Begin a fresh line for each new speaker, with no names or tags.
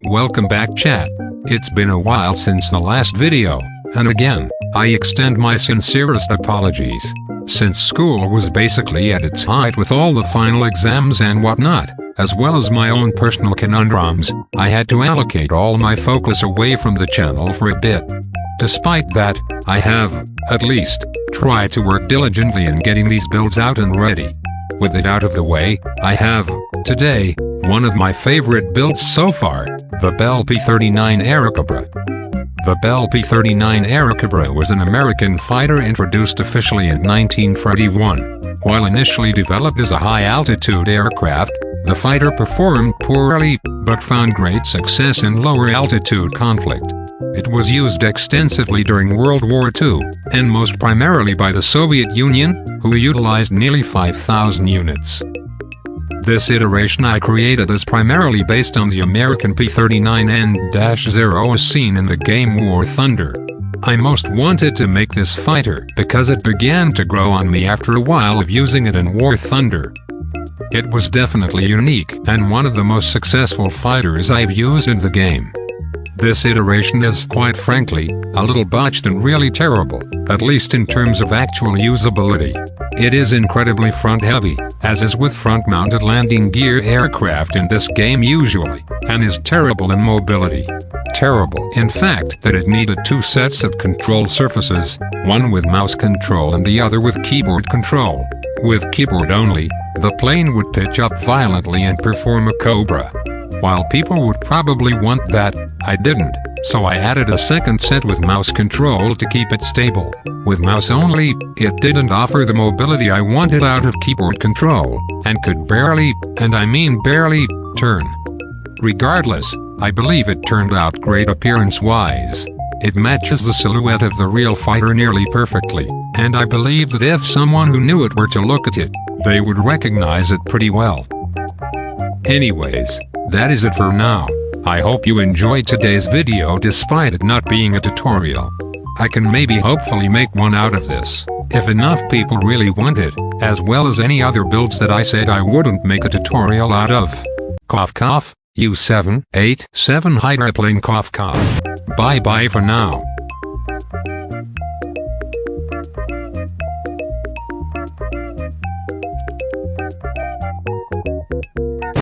Welcome back, chat. It's been a while since the last video, and again, I extend my sincerest apologies. Since school was basically at its height with all the final exams and whatnot, as well as my own personal conundrums, I had to allocate all my focus away from the channel for a bit. Despite that, I have, at least, tried to work diligently in getting these builds out and ready. With it out of the way, I have, today, one of my favorite builds so far, the Bell P-39 Airacobra. The Bell P-39 Airacobra was an American fighter introduced officially in 1941. While initially developed as a high-altitude aircraft, the fighter performed poorly, but found great success in lower-altitude conflict. It was used extensively during World War II, and most primarily by the Soviet Union, who utilized nearly 5,000 units. This iteration I created is primarily based on the American P-39N-0 as seen in the game War Thunder. I most wanted to make this fighter because it began to grow on me after a while of using it in War Thunder. It was definitely unique and one of the most successful fighters I've used in the game. This iteration is, quite frankly, a little botched and really terrible, at least in terms of actual usability. It is incredibly front-heavy, as is with front-mounted landing gear aircraft in this game usually, and is terrible in mobility. Terrible, in fact, that it needed two sets of control surfaces, one with mouse control and the other with keyboard control. With keyboard only, the plane would pitch up violently and perform a cobra. While people would probably want that, I didn't, so I added a second set with mouse control to keep it stable. With mouse only, it didn't offer the mobility I wanted out of keyboard control, and could barely, and I mean barely, turn. Regardless, I believe it turned out great appearance-wise. It matches the silhouette of the real fighter nearly perfectly, and I believe that if someone who knew it were to look at it, they would recognize it pretty well. Anyways, that is it for now. I hope you enjoyed today's video despite it not being a tutorial. I can maybe hopefully make one out of this, if enough people really want it, as well as any other builds that I said I wouldn't make a tutorial out of. Cough cough, U787 Hydroplane cough cough. Bye bye for now.